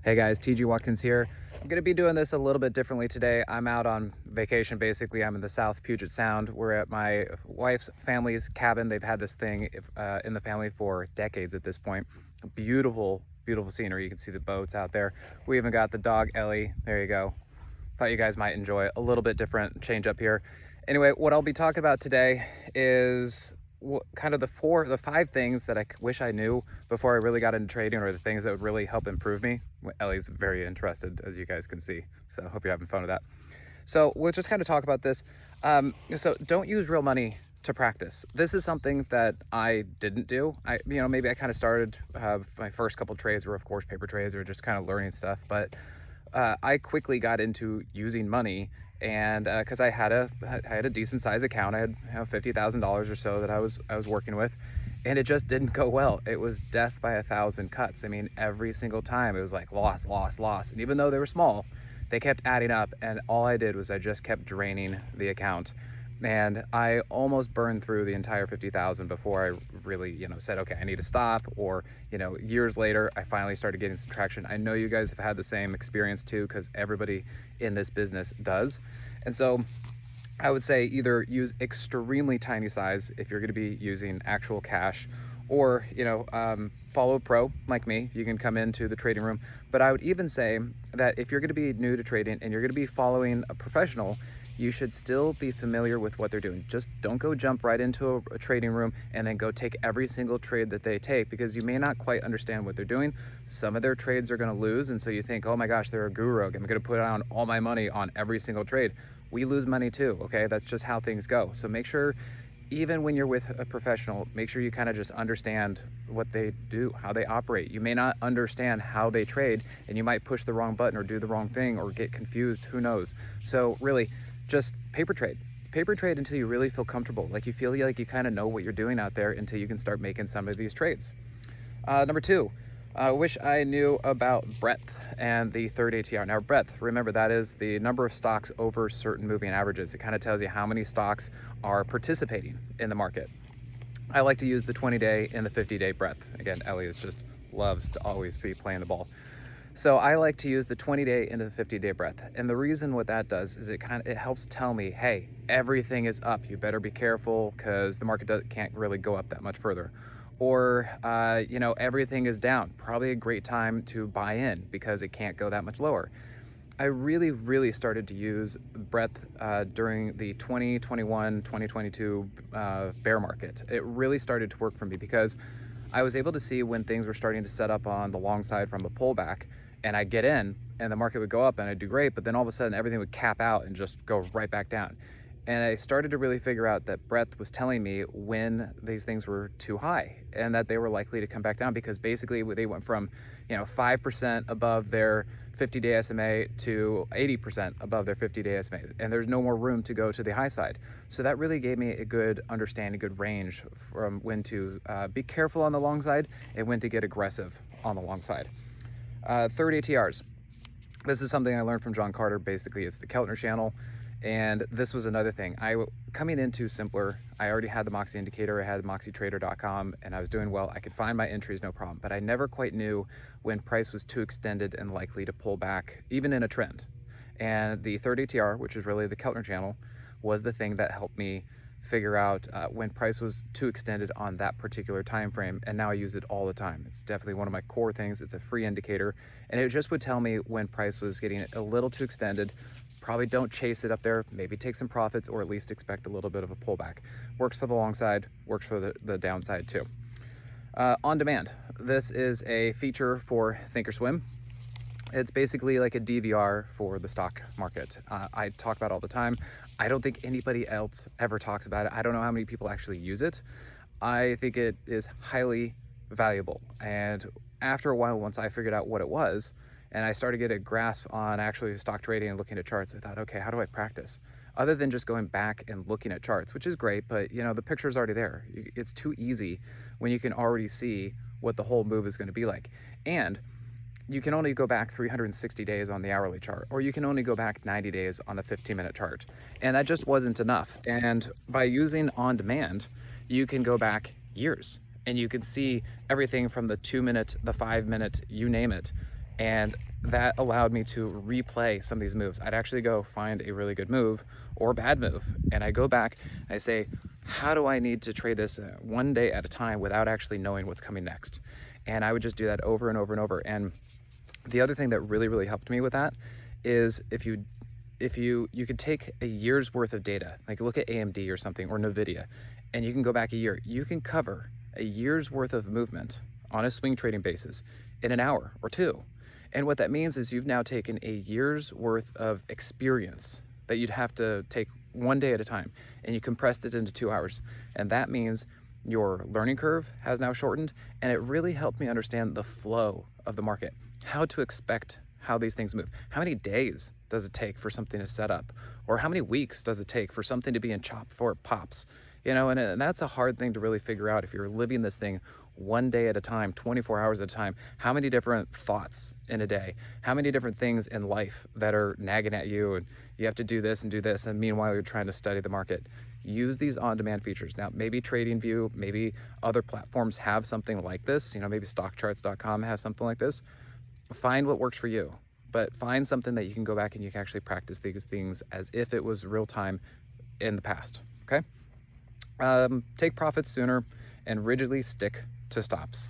Hey guys, TG Watkins here. I'm going to be doing this a little bit differently today. I'm out on vacation basically. I'm in the South Puget Sound. We're at my wife's family's cabin. They've had this thing in the family for decades at this point. Beautiful, beautiful scenery. You can see the boats out there. We even got the dog Ellie. There you go. Thought you guys might enjoy a little bit different change up here. Anyway, what I'll be talking about today is kind of the five things that I wish I knew before I really got into trading, or the things that would really help improve me. Ellie's very interested, as you guys can see, so I hope you're having fun with that. So we'll just kind of talk about this. So don't use real money to practice. This is something that I didn't do. Maybe I kind of started, my first couple trades were of course paper trades or just kind of learning stuff, but I quickly got into using money, and because I had a decent size account. I had $50,000 or so that I was working with, and it just didn't go well. It was death by 1,000 cuts. I mean, every single time it was like loss, loss, loss. And even though they were small, they kept adding up, and all I did was I just kept draining the account. And I almost burned through the entire 50,000 before I really, said, okay, I need to stop. Or, years later, I finally started getting some traction. I know you guys have had the same experience too, because everybody in this business does. And so I would say either use extremely tiny size if you're going to be using actual cash, or follow a pro like me. You can come into the trading room. But I would even say that if you're going to be new to trading and you're going to be following a professional, you should still be familiar with what they're doing. Just don't go jump right into a trading room and then go take every single trade that they take, because you may not quite understand what they're doing. Some of their trades are going to lose, and so you think, oh my gosh, they're a guru, I'm going to put on all my money on every single trade. We lose money too, okay? That's just how things go. So make sure, even when you're with a professional, make sure you kind of just understand what they do, how they operate. You may not understand how they trade, and you might push the wrong button or do the wrong thing or get confused, who knows? So really, just paper trade until you really feel comfortable, like you feel like you kind of know what you're doing out there, until you can start making some of these trades. Number two, I wish I knew about breadth and the third ATR. Now breadth, remember, that is the number of stocks over certain moving averages. It kind of tells you how many stocks are participating in the market. I like to use the 20-day and the 50-day breadth. Again, Ellie just loves to always be playing the ball. So I like to use the 20-day into the 50-day breadth. And the reason what that does is it helps tell me, hey, everything is up. You better be careful, because the market can't really go up that much further. Or, everything is down. Probably a great time to buy in, because it can't go that much lower. I really, really started to use breadth during the 2021, 2022 bear market. It really started to work for me, because I was able to see when things were starting to set up on the long side from a pullback, and I'd get in and the market would go up and I'd do great, but then all of a sudden everything would cap out and just go right back down. And I started to really figure out that breadth was telling me when these things were too high and that they were likely to come back down, because basically they went from 5% above their 50-day SMA to 80% above their 50-day SMA, and there's no more room to go to the high side. So that really gave me a good understanding, good range from when to be careful on the long side and when to get aggressive on the long side. Third ATRs. This is something I learned from John Carter. Basically, it's the Keltner channel. And this was another thing. Coming into Simpler, I already had the Moxie Indicator, I had MoxieTrader.com, and I was doing well. I could find my entries, no problem. But I never quite knew when price was too extended and likely to pull back, even in a trend. And the third ATR, which is really the Keltner channel, was the thing that helped me figure out when price was too extended on that particular time frame. And now I use it all the time. It's definitely one of my core things. It's a free indicator, and it just would tell me when price was getting a little too extended. Probably don't chase it up there, maybe take some profits, or at least expect a little bit of a pullback. Works for the long side, works for the downside too. On demand, this is a feature for Thinkorswim. It's basically like a DVR for the stock market. I talk about it all the time. I don't think anybody else ever talks about it. I don't know how many people actually use it. I think it is highly valuable. And after a while, once I figured out what it was, and I started to get a grasp on actually stock trading and looking at charts, I thought, okay, how do I practice? Other than just going back and looking at charts, which is great, but the picture's already there. It's too easy when you can already see what the whole move is going to be like. And you can only go back 360 days on the hourly chart, or you can only go back 90 days on the 15-minute chart. And that just wasn't enough. And by using on demand, you can go back years, and you can see everything from the 2-minute, the 5-minute, you name it. And that allowed me to replay some of these moves. I'd actually go find a really good move or bad move, and I go back and I say, how do I need to trade this one day at a time without actually knowing what's coming next? And I would just do that over and over and over. And the other thing that really helped me with that is if you could take a year's worth of data, like look at AMD or something, or Nvidia, and you can go back a year, you can cover a year's worth of movement on a swing trading basis in an hour or two. And what that means is you've now taken a year's worth of experience that you'd have to take one day at a time, and you compressed it into 2 hours. And that means your learning curve has now shortened, and it really helped me understand the flow of the market, how to expect how these things move. How many days does it take for something to set up? Or how many weeks does it take for something to be in chop before it pops? You know, and that's a hard thing to really figure out if you're living this thing one day at a time, 24 hours at a time. How many different thoughts in a day? How many different things in life that are nagging at you, and you have to do this and do this, and meanwhile you're trying to study the market? Use these on-demand features. Now, maybe TradingView, maybe other platforms have something like this. You know, maybe stockcharts.com has something like this. Find what works for you, but find something that you can go back and you can actually practice these things as if it was real time in the past, okay? Take profits sooner and rigidly stick to stops.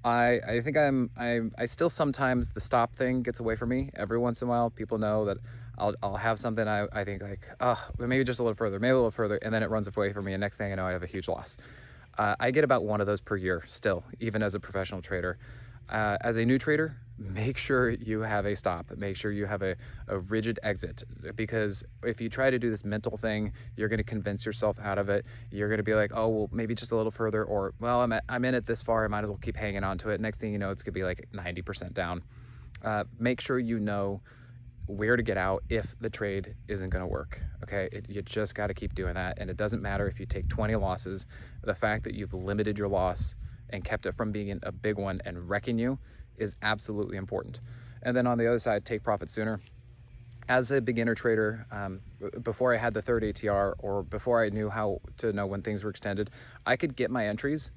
I think I still sometimes the stop thing gets away from me. Every once in a while, people know that I'll have something I think like, oh, maybe just a little further, maybe a little further, and then it runs away from me, and next thing I know, I have a huge loss. I get about one of those per year still, even as a professional trader. As a new trader, make sure you have a stop. Make sure you have a rigid exit, because if you try to do this mental thing, you're going to convince yourself out of it. You're going to be like, oh, well, maybe just a little further, or, well, I'm in it this far, I might as well keep hanging on to it. Next thing you know, it's going to be like 90% down. Make sure you know where to get out if the trade isn't going to work. Okay, you just got to keep doing that. And it doesn't matter if you take 20 losses. The fact that you've limited your loss and kept it from being a big one and wrecking you is absolutely important. And then on the other side, take profit sooner. As a beginner trader, before I had the third ATR, or before I knew how to know when things were extended, I could get my entries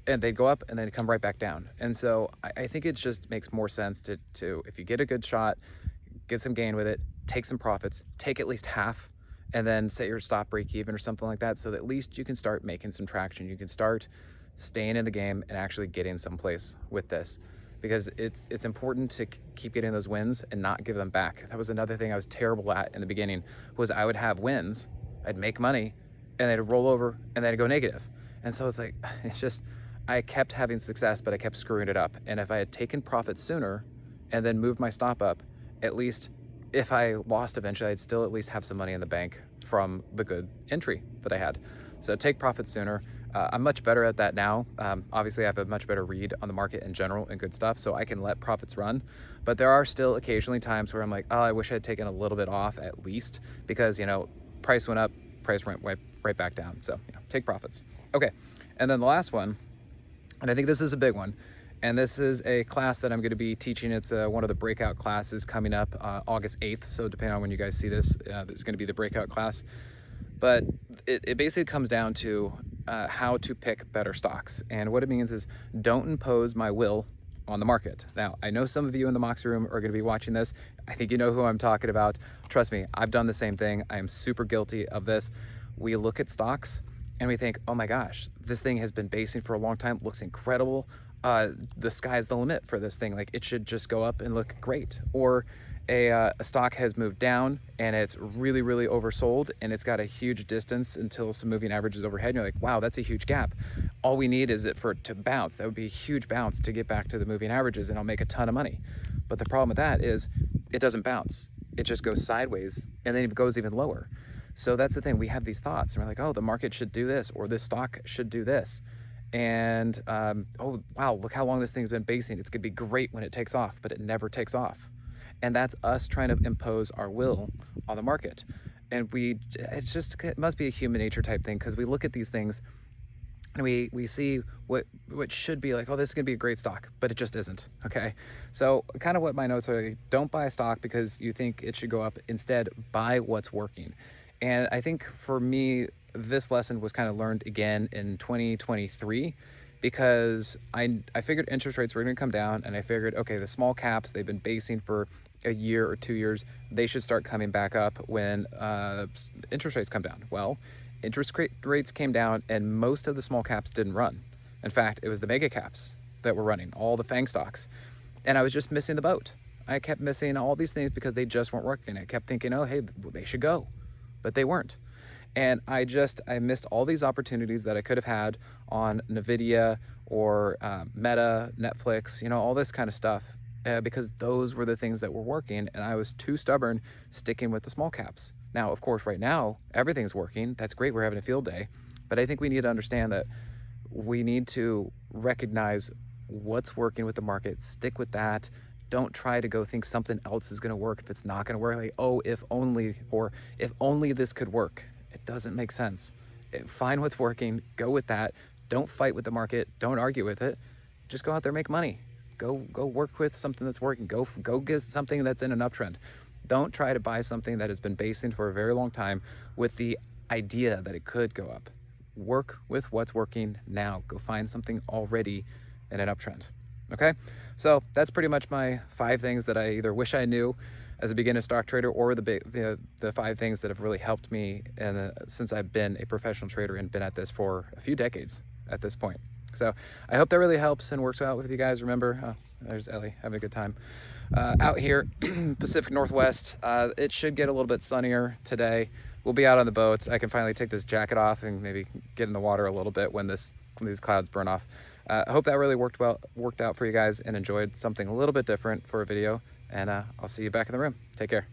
and they'd go up and then come right back down. And so I think it just makes more sense to if you get a good shot, get some gain with it, take some profits, take at least half, and then set your stop break even or something like that, so that at least you can start making some traction. You can start staying in the game and actually getting someplace with this, because it's important to keep getting those wins and not give them back. That was another thing I was terrible at in the beginning, was I would have wins, I'd make money, and they'd roll over and then I'd go negative. And so it's like, it's just, I kept having success, but I kept screwing it up. And if I had taken profits sooner and then moved my stop up, at least if I lost eventually, I'd still at least have some money in the bank from the good entry that I had. So take profits sooner. I'm much better at that now. Obviously, I have a much better read on the market in general and good stuff, so I can let profits run. But there are still occasionally times where I'm like, oh, I wish I had taken a little bit off at least, because, you know, price went up, price went right back down. So, you know, take profits. Okay, and then the last one, and I think this is a big one, and this is a class that I'm going to be teaching. It's one of the breakout classes coming up August 8th. So depending on when you guys see this, it's going to be the breakout class. But it basically comes down to how to pick better stocks. And what it means is, don't impose my will on the market. Now, I know some of you in the Moxie room are going to be watching this. I think you know who I'm talking about. Trust me, I've done the same thing. I am super guilty of this. We look at stocks and we think, oh my gosh, this thing has been basing for a long time, looks incredible. The sky's the limit for this thing. Like, it should just go up and look great. Or a stock has moved down and it's really oversold, and it's got a huge distance until some moving averages overhead, and you're like, wow, that's a huge gap. All we need is it for it to bounce. That would be a huge bounce to get back to the moving averages, and I'll make a ton of money. But the problem with that is it doesn't bounce. It just goes sideways, and then it goes even lower. So that's the thing. We have these thoughts and we're like, oh, the market should do this, or this stock should do this. And oh wow, look how long this thing's been basing. It's gonna be great when it takes off, but it never takes off. And that's us trying to impose our will on the market. And it must be a human nature type thing, because we look at these things and we see what should be like, oh, this is gonna be a great stock, but it just isn't. Okay, so kind of what my notes are: don't buy a stock because you think it should go up. Instead, buy what's working. And I think for me, this lesson was kind of learned again in 2023, because I figured interest rates were going to come down, and I figured, okay, the small caps, they've been basing for a year or 2 years, they should start coming back up when interest rates come down. Well, rates came down and most of the small caps didn't run. In fact, it was the mega caps that were running, all the FANG stocks. And I was just missing the boat. I kept missing all these things because they just weren't working. I kept thinking, oh, hey, they should go, but they weren't. And I missed all these opportunities that I could have had on Nvidia or Meta, Netflix, all this kind of stuff, because those were the things that were working, and I was too stubborn sticking with the small caps. Now, of course, right now, everything's working. That's great. We're having a field day. But I think we need to understand that we need to recognize what's working with the market, stick with that. Don't try to go think something else is going to work if it's not going to work. Like, oh, if only, or if only this could work. It doesn't make sense. Find what's working, go with that. Don't fight with the market. Don't argue with it. Just go out there, make money. Go work with something that's working. Go get something that's in an uptrend. Don't try to buy something that has been basing for a very long time with the idea that it could go up. Work with what's working now. Go find something already in an uptrend. Okay, so that's pretty much my 5 things that I either wish I knew as a beginner stock trader, or the 5 things that have really helped me since I've been a professional trader and been at this for a few decades at this point. So I hope that really helps and works out with you guys. Remember, there's Ellie having a good time out here, Pacific Northwest. It should get a little bit sunnier today. We'll be out on the boats. I can finally take this jacket off and maybe get in the water a little bit when these clouds burn off. I hope that really worked out for you guys and enjoyed something a little bit different for a video. And I'll see you back in the room. Take care.